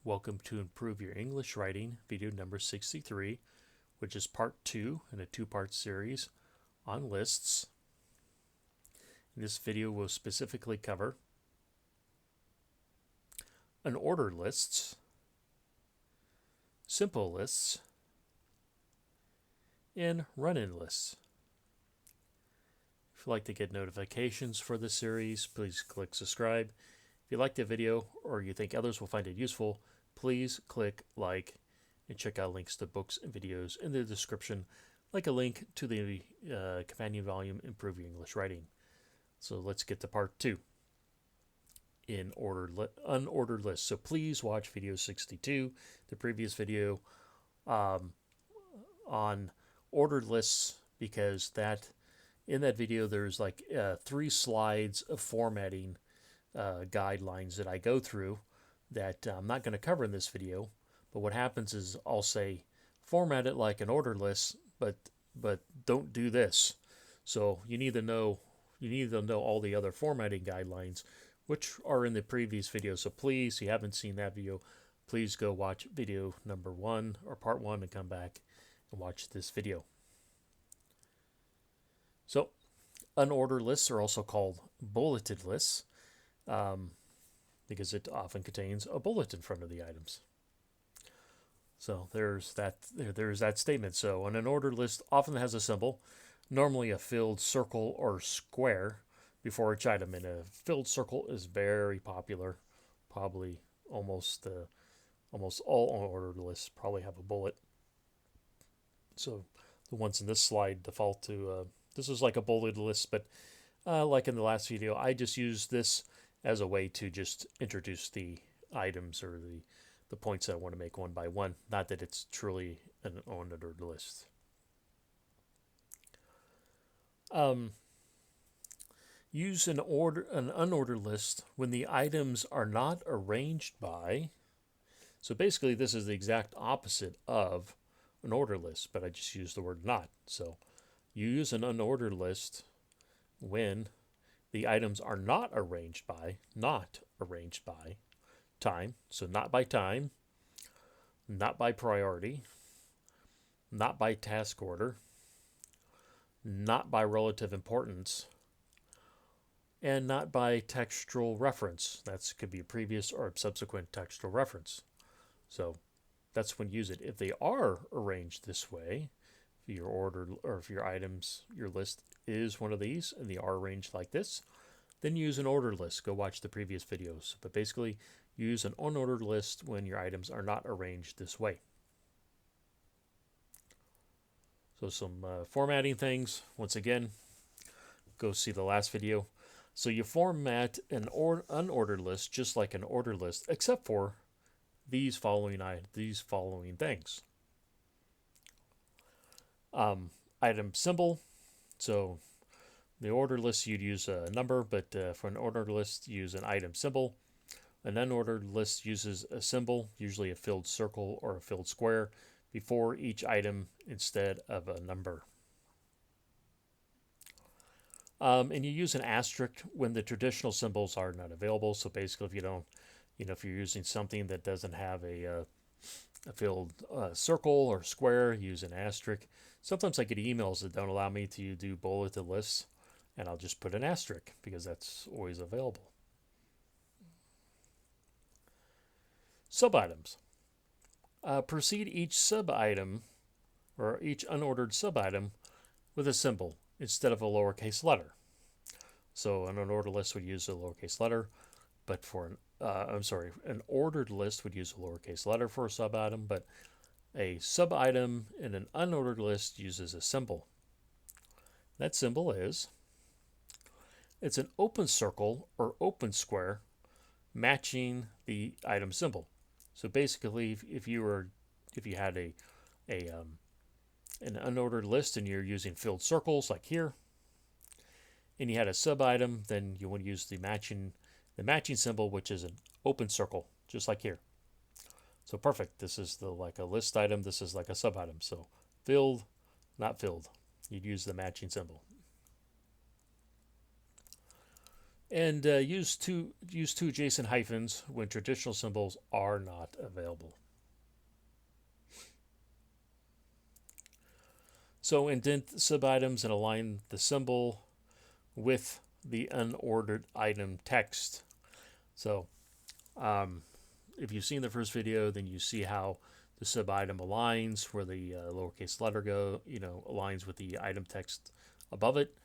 Welcome to Improve Your English Writing, video number 63, which is part 2 in a two-part series on lists. This video will specifically cover unordered lists, simple lists, and run-in lists. If you'd like to get notifications for this series, please click subscribe. If you like the video or you think others will find it useful, please click like and check out links to books and videos in the description, like a link to the companion volume, Improve Your English Writing. So let's get to part 2 in unordered lists. So please watch video 62, the previous video on ordered lists, because in that video there's like 3 slides of formatting guidelines that I go through that I'm not going to cover in this video. But what happens is I'll say format it like an ordered list, but don't do this. So you need to know all the other formatting guidelines, which are in the previous video. So please, if you haven't seen that video, please go watch video number 1 or part 1 and come back and watch this video. So unordered lists are also called bulleted lists, because it often contains a bullet in front of the items. So there's that statement. So an unordered list often has a symbol, normally a filled circle or square, before each item. And a filled circle is very popular. Probably almost all unordered lists probably have a bullet. So the ones in this slide default to this is like a bulleted list, but like in the last video, I just used this as a way to just introduce the items or the points that I want to make one by one. Not that it's truly an unordered list. Use an unordered list when the items are not arranged by. So basically, this is the exact opposite of an ordered list, but I just used the word not. So you use an unordered list when the items are not arranged by time. So not by time, not by priority, not by task order, not by relative importance, and not by textual reference. That could be a previous or a subsequent textual reference. So that's when you use it. If they are arranged this way, if your order or if your items, your list is one of these and they are arranged like this, then use an ordered list. Go watch the previous videos. But basically, use an unordered list when your items are not arranged this way. So some formatting things. Once again, go see the last video. So you format an unordered list just like an ordered list, except for these following things. Item symbol. So the ordered list, you'd use a number, but for an ordered list, use an item symbol. An unordered list uses a symbol, usually a filled circle or a filled square, before each item instead of a number. And you use an asterisk when the traditional symbols are not available. So basically, if you don't, if you're using something that doesn't have a filled circle or square, use an asterisk. Sometimes I get emails that don't allow me to do bulleted lists, and I'll just put an asterisk because that's always available. Sub-items. Precede each sub-item or each unordered sub-item with a symbol instead of a lowercase letter. So an unordered list would use a lowercase letter, but for an ordered list would use a lowercase letter for a sub-item, but a sub-item in an unordered list uses a symbol. That symbol it's an open circle or open square matching the item symbol. So basically, if you had an unordered list and you're using filled circles like here, and you had a sub-item, then you want to use the matching symbol, which is an open circle, just like here. So perfect. This is like a list item. This is like a sub-item. So filled, not filled. You'd use the matching symbol. And use two adjacent hyphens when traditional symbols are not available. So indent subitems and align the symbol with the unordered item text. So if you've seen the first video, then you see how the subitem aligns, where the lowercase letter aligns with the item text above it.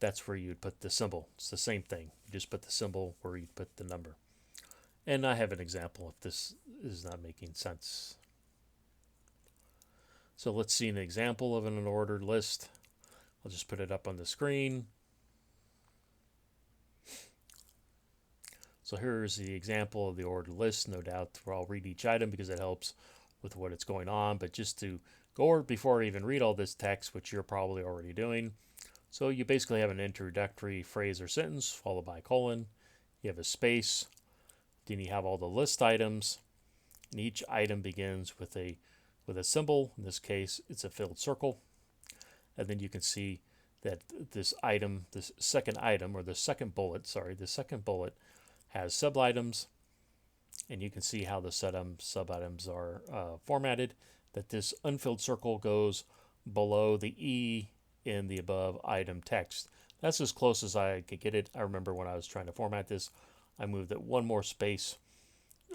That's where you'd put the symbol. It's the same thing. You just put the symbol where you put the number. And I have an example if this is not making sense. So let's see an example of an unordered list. I'll just put it up on the screen. So here's the example of the ordered list. No doubt I'll read each item because it helps with what it's going on. But just to go over before I even read all this text, which you're probably already doing. So you basically have an introductory phrase or sentence followed by a colon. You have a space. Then you have all the list items. And each item begins with a symbol. In this case, it's a filled circle. And then you can see that this second bullet has sub-items, and you can see how the sub-items are formatted, that this unfilled circle goes below the E in the above item text. That's as close as I could get it. I remember when I was trying to format this, I moved it one more space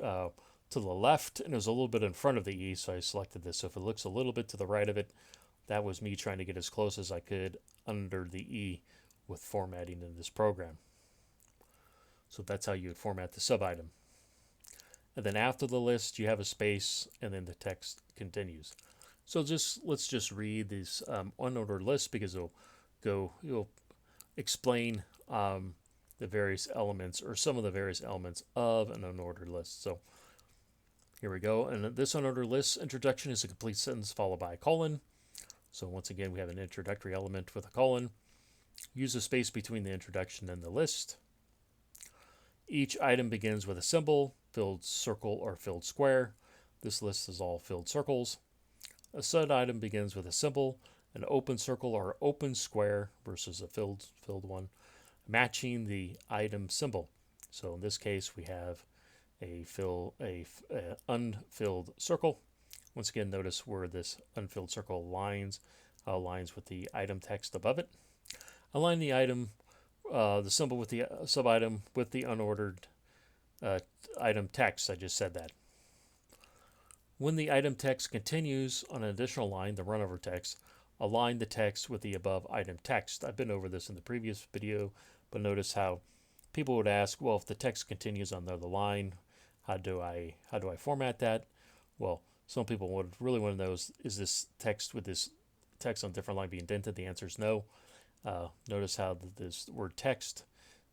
to the left, and it was a little bit in front of the E, so I selected this. So if it looks a little bit to the right of it, that was me trying to get as close as I could under the E with formatting in this program. So that's how you would format the sub-item. And then after the list, you have a space, and then the text continues. So let's just read this unordered list because it'll explain the various elements or some of the various elements of an unordered list. So here we go. And this unordered list introduction is a complete sentence followed by a colon. So once again, we have an introductory element with a colon. Use a space between the introduction and the list. Each item begins with a symbol, filled circle or filled square. This list is all filled circles. A sub-item begins with a symbol, an open circle or open square versus a filled one, matching the item symbol. So in this case, we have a unfilled circle. Once again, notice where this unfilled circle aligns with the item text above it. Align the item, the symbol with the sub-item with the unordered item text. I just said that. When the item text continues on an additional line, the runover text, align the text with the above item text. I've been over this in the previous video, but notice how people would ask, well, if the text continues on the other line, how do I format that? Well, some people would really want to know, is this text with this text on a different line be indented? The answer is no. Notice how this word text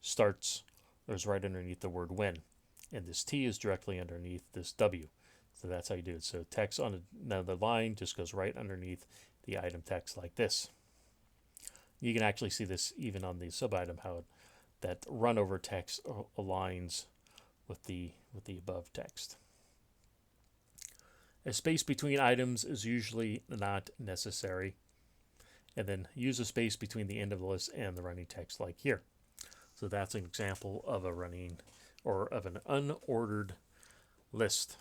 is right underneath the word when, and this T is directly underneath this W. So that's how you do it. So text on another line just goes right underneath the item text like this. You can actually see this even on the sub-item, how that runover text aligns with the above text. A space between items is usually not necessary. And then use a space between the end of the list and the running text like here. So that's an example of an unordered list.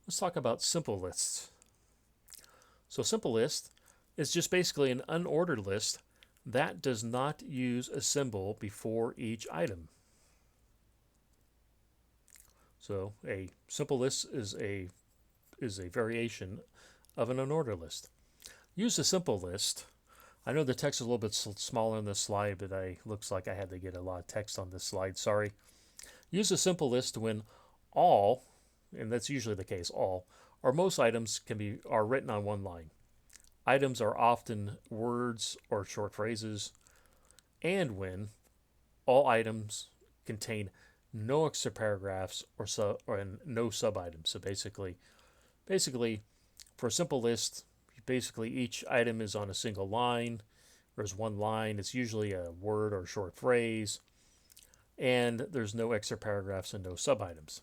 Let's talk about simple lists. So simple list is just basically an unordered list that does not use a symbol before each item. So a simple list is a variation of an unordered list. Use a simple list. I know the text is a little bit smaller on this slide, but looks like I had to get a lot of text on this slide. Sorry. Use a simple list when all, and that's usually the case, all, or most items are written on one line. Items are often words or short phrases, and when all items contain no extra paragraphs or no sub-items. So basically, for a simple list, basically each item is on a single line. There's one line. It's usually a word or short phrase, and there's no extra paragraphs and no sub-items.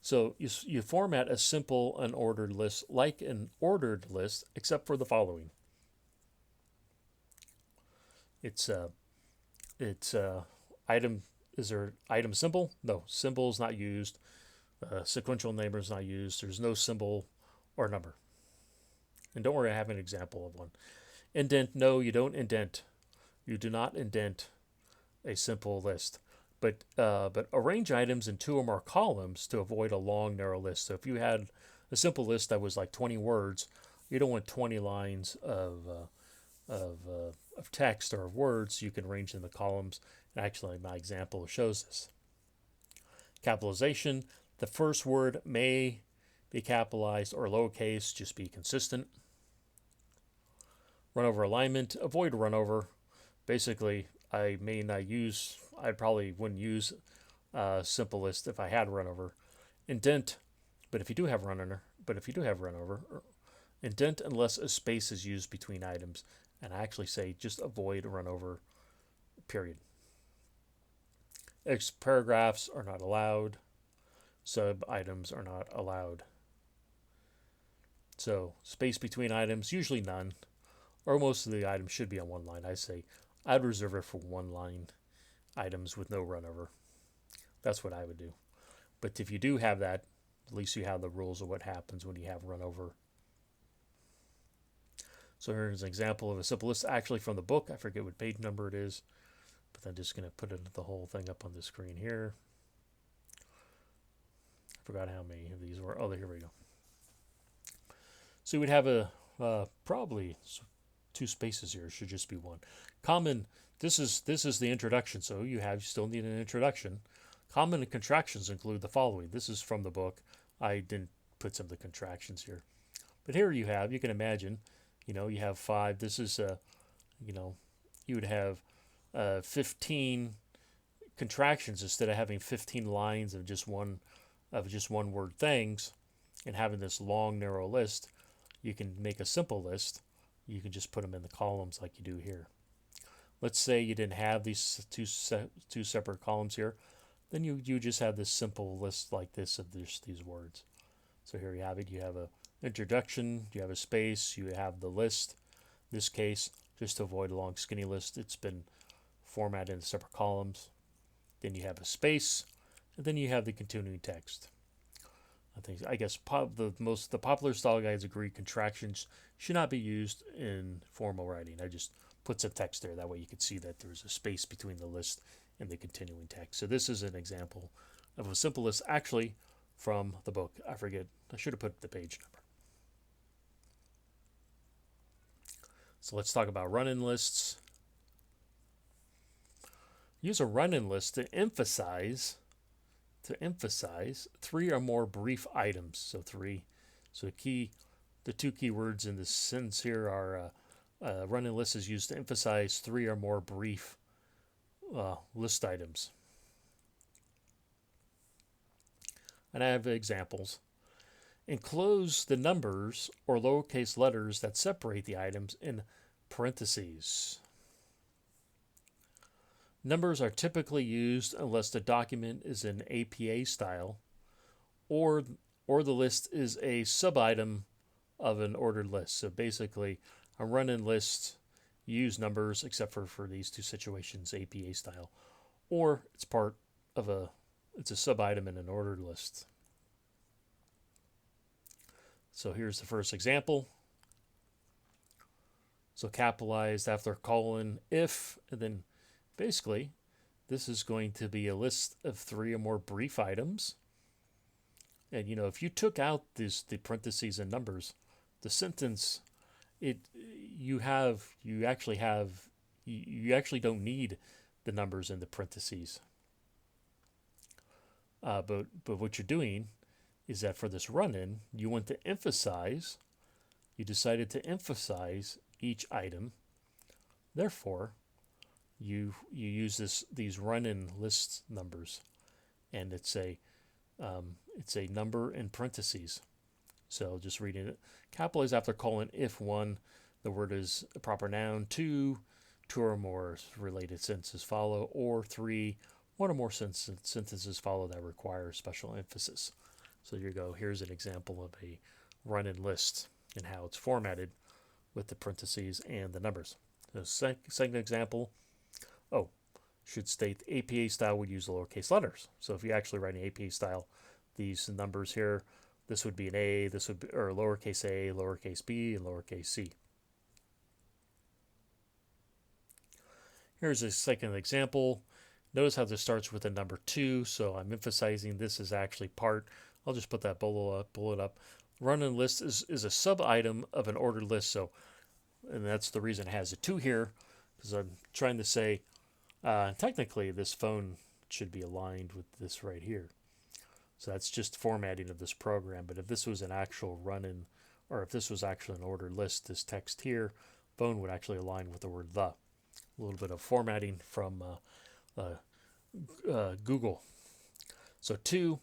So you format a simple unordered list like an ordered list, except for the following. It's item. Is there item symbol? No, symbol is not used. Sequential number is not used. There's no symbol or number. And don't worry, I have an example of one. Indent, no, you don't indent. You do not indent a simple list. But arrange items in 2 or more columns to avoid a long, narrow list. So if you had a simple list that was like 20 words, you don't want 20 lines of text or of words. You can arrange in the columns. And actually, my example shows this. Capitalization, the first word may be capitalized or lowercase, just be consistent. Run over alignment, avoid run over. Basically, I probably wouldn't use simple list if I had run over. Indent, but if you do have run over, indent unless a space is used between items. And I actually say just avoid run over, period. Paragraphs are not allowed. Sub items are not allowed. So space between items, usually none, or most of the items should be on one line. I say I'd reserve it for one line items with no run over. That's what I would do. But if you do have that, at least you have the rules of what happens when you have run over. So here's an example of a simple list, actually from the book. I forget what page number it is, but I'm just going to put the whole thing up on the screen here. I forgot how many of these were. Oh, here we go. So you would have probably 2 spaces here. It should just be one. Common. This is the introduction. So you still need an introduction. Common contractions include the following. This is from the book. I didn't put some of the contractions here, but here you can imagine. You have 5. This is you would have 15 contractions instead of having 15 lines of just one word things, and having this long narrow list. You can make a simple list. You can just put them in the columns like you do here. Let's say you didn't have these two separate columns here, then you just have this simple list like this of these words. So here you have it. You have a introduction, you have a space, you have the list. In this case, just to avoid a long skinny list, it's been formatted into separate columns. Then you have a space, and then you have the continuing text. I guess the popular style guides agree contractions should not be used in formal writing. I just put some text there. That way you can see that there's a space between the list and the continuing text. So this is an example of a simple list, actually from the book. I should have put the page number. So let's talk about run-in lists. Use a run-in list to emphasize 3 or more brief items. So 3. So the 2 key words in this sentence here are run-in list is used to emphasize 3 or more brief list items. And I have examples. Enclose the numbers or lowercase letters that separate the items in parentheses. Numbers are typically used unless the document is in APA style or the list is a sub-item of an ordered list. So basically, a run-in list use numbers except for these 2 situations, APA style, or it's a sub-item in an ordered list. So here's the first example. So capitalized after colon if, and then basically this is going to be a list of 3 or more brief items. And if you took out the parentheses and numbers, the sentence you actually don't need the numbers in the parentheses. But what you're doing is that for this run-in, you decided to emphasize each item. Therefore, you use these run-in list numbers, and it's a number in parentheses. So just reading it, capitalize after colon if 1, the word is a proper noun, 2 or more related sentences follow, or 3, 1 or more sentences follow that require special emphasis. So here you go. Here's an example of a run-in list and how it's formatted with the parentheses and the numbers. The second example, oh, should state the APA style would use lowercase letters. So if you actually write an APA style, these numbers here, this would be an A, this would be, or lowercase a, lowercase b, and lowercase c. Here's a second example. Notice how this starts with the number 2, so I'm emphasizing this is actually part. I'll just put that bullet up. Run-in list is a sub-item of an ordered list, so, and that's the reason it has a 2 here, because I'm trying to say, technically this phone should be aligned with this right here. So that's just formatting of this program, but if this was an actual run-in, or if this was actually an ordered list, this text here, phone would actually align with the word the. A little bit of formatting from Google. So 2,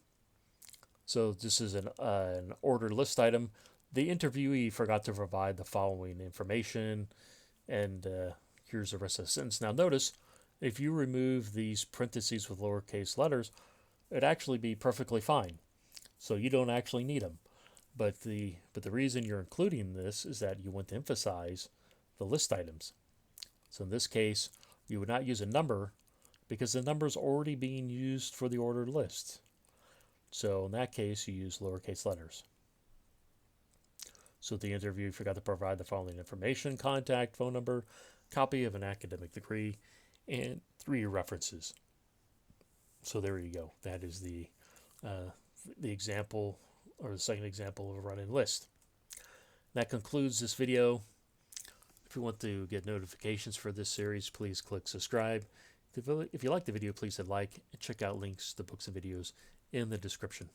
so this is an ordered list item. The interviewee forgot to provide the following information, and here's the rest of the sentence. Now notice, if you remove these parentheses with lowercase letters, it'd actually be perfectly fine. So you don't actually need them. But the reason you're including this is that you want to emphasize the list items. So in this case, you would not use a number because the number is already being used for the ordered list. So in that case, you use lowercase letters. So the interview forgot to provide the following information: contact, phone number, copy of an academic degree, and 3 references. So there you go. That is the example, or the second example of a run-in list. That concludes this video. If you want to get notifications for this series, please click subscribe. If you like the video, please hit like and check out links to books and videos in the description.